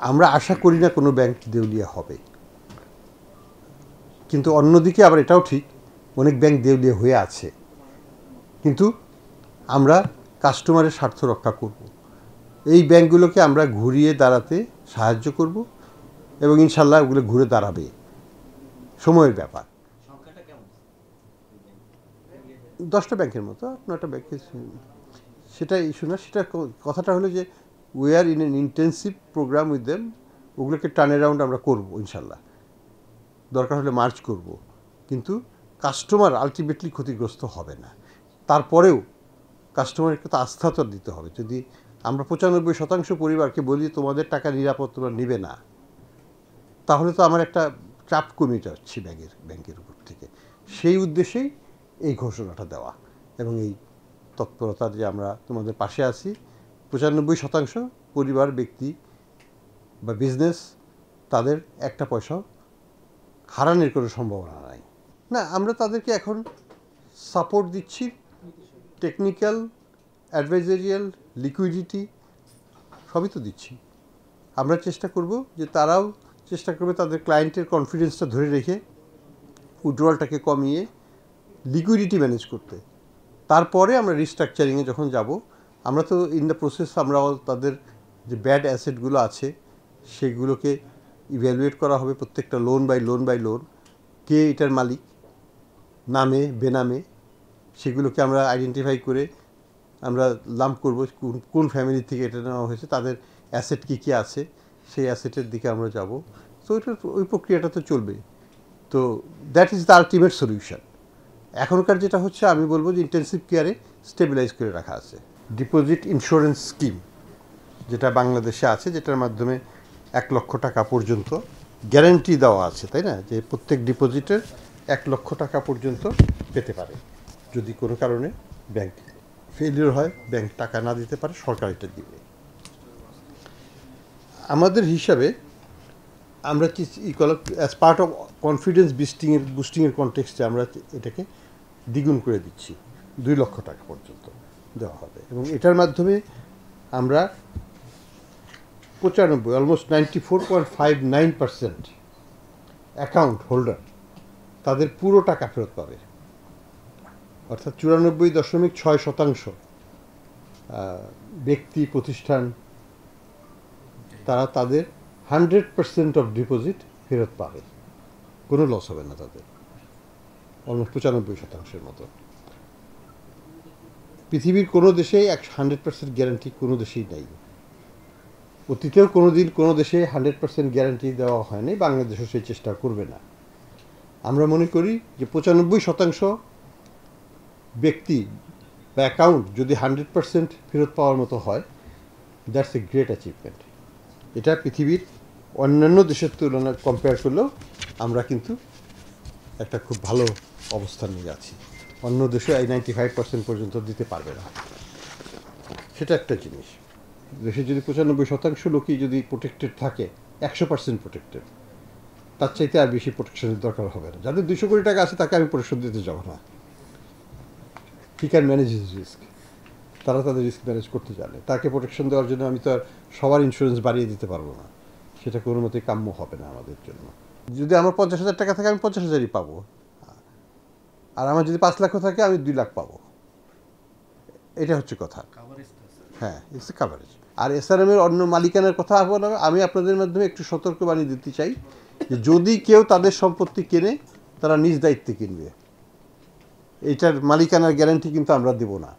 আমরা আশা করি না কোনো ব্যাংক দেউলিয়া হবে, কিন্তু অন্যদিকে আবার এটাও ঠিক অনেক ব্যাংক দেউলিয়া হয়ে আছে, কিন্তু আমরা কাস্টমারের স্বার্থ রক্ষা করব, এই ব্যাংকগুলোকে আমরা ঘুরিয়ে দাঁড়াতে সাহায্য করব এবং ইনশাল্লাহ ওগুলো ঘুরে দাঁড়াবে, সময়ের ব্যাপার। 10টা ব্যাংকের মতো, 9টা ব্যাংকের সেটা ইস্যু না। সেটা কথাটা হলো যে we are in an intensive program with them, ওগুলোকে টার্ন অ্যারাউন্ড আমরা করব ইনশাল্লাহ, দরকার হলে মার্চ করব, কিন্তু কাস্টমার আলটিমেটলি ক্ষতিগ্রস্ত হবে না। তারপরেও কাস্টমারকে তো আস্থা তো দিতে হবে। যদি আমরা 95% পরিবারকে বলি তোমাদের টাকা নিরাপদ তোমরা নেবে না, তাহলে তো আমার একটা চাপ কমে যাচ্ছে ব্যাংকের উপর থেকে। সেই উদ্দেশ্যেই এই ঘোষণাটা দেওয়া এবং এই তৎপরতা যে আমরা তোমাদের পাশে আছি। 95% পরিবার, ব্যক্তি বা বিজনেস, তাদের একটা পয়সাও হারানোর কোনো সম্ভাবনা নাই। না, আমরা তাদেরকে এখন সাপোর্ট দিচ্ছি, টেকনিক্যাল, অ্যাডভাইজারিয়াল, লিকুইডিটি সবই তো দিচ্ছি। আমরা চেষ্টা করব যে তারাও চেষ্টা করবে তাদের ক্লায়েন্টের কনফিডেন্সটা ধরে রেখে উইথড্রয়ালটাকে কমিয়ে লিকুইডিটি ম্যানেজ করতে। তারপরে আমরা রিস্ট্রাকচারিংয়ে যখন যাব, আমরা তো ইন দ্য প্রসেস আমরাও তাদের যে ব্যাড অ্যাসেটগুলো আছে সেগুলোকে ইভ্যালুয়েট করা হবে, প্রত্যেকটা লোন বাই লোন, কে এটার মালিক, নামে বেনামে, সেগুলোকে আমরা আইডেন্টিফাই করে আমরা লাম্প করব কোন ফ্যামিলি থেকে এটা নেওয়া হয়েছে, তাদের অ্যাসেট কী কী আছে, সেই অ্যাসেটের দিকে আমরা যাব। তো ওই প্রক্রিয়াটা তো চলবে। তো that is the ultimate solution. এখনকার যেটা হচ্ছে, আমি বলবো যে ইন্টেন্সিভ কেয়ারে স্টেবিলাইজ করে রাখা আছে। ডিপোজিট ইন্স্যুরেন্স স্কিম যেটা বাংলাদেশে আছে, যেটার মাধ্যমে 1 লক্ষ টাকা পর্যন্ত গ্যারান্টি দেওয়া আছে, তাই না, যে প্রত্যেক ডিপোজিটের 1 লক্ষ টাকা পর্যন্ত পেতে পারে। যদি কোনো কারণে ব্যাংক ফেলিওর হয়, ব্যাংক টাকা না দিতে পারে, সরকার এটা দিবে। আমাদের হিসাবে আমরা অ্যাজ পার্ট অফ কনফিডেন্স বুস্টিংয়ের কনটেক্সটে আমরা এটাকে দ্বিগুণ করে দিচ্ছি, 2 লক্ষ টাকা পর্যন্ত দেওয়া হবে। এবং এটার মাধ্যমে আমরা 95, অলমোস্ট 94.59% অ্যাকাউন্ট হোল্ডার তাদের পুরো টাকা ফেরত পাবে, অর্থাৎ 94.6% ব্যক্তি প্রতিষ্ঠান তারা তাদের 100% অফ ডিপোজিট ফেরত পাবে, কোনো লস হবে না তাদের, অলমোস্ট 95%-এর মতো। পৃথিবীর কোনো দেশেই 100% গ্যারান্টি কোনো দেশেই নাই, অতীতেও কোনো দেশে 100% গ্যারান্টি দেওয়া হয়নি, বাংলাদেশও সেই চেষ্টা করবে না। আমরা মনে করি যে 95% ব্যক্তি বা অ্যাকাউন্ট যদি 100% ফেরত পাওয়ার মতো হয়, দ্যাটস এ গ্রেট অ্যাচিভমেন্ট। এটা পৃথিবীর অন্যান্য দেশের তুলনায় কম্পেয়ার করলেও আমরা কিন্তু একটা খুব ভালো অবস্থান নিয়ে আছি। অন্য দেশে এই 95% পর্যন্ত দিতে পারবে না, সেটা একটা জিনিস। দেশে যদি 95% লোকই যদি প্রোটেক্টেড থাকে, 100% প্রোটেক্টেড, তার চাইতে আর বেশি প্রোটেকশনের দরকার হবে না। যাদের 200 কোটি টাকা আছে তাকে আমি প্রোটেকশন দিতে যাব না, he can manage his risk, তারা তাদের রিস্ক ম্যানেজ করতে জানে। তাকে প্রোটেকশন দেওয়ার জন্য আমি তো আর সবার ইন্স্যুরেন্স বাড়িয়ে দিতে পারবো না, সেটা কোনো মতেই কাম্য হবে না আমাদের জন্য। যদি আমার 50,000 টাকা থাকে আমি 50,000-ই পাবো, আর আমার যদি 5 লাখও থাকে আমি 2 লাখ পাবো, এটা হচ্ছে কথা। হ্যাঁ, ইটস এ কাভারেজ। আর এসআরএমের অন্য মালিকানার কথা আমি আপনাদের মাধ্যমে একটু সতর্কবাণী দিতে চাই যে যদি কেউ তাদের সম্পত্তি কেনে, তারা নিজ দায়িত্বে কিনবে, এইটার মালিকানার গ্যারান্টি কিন্তু আমরা দেব না।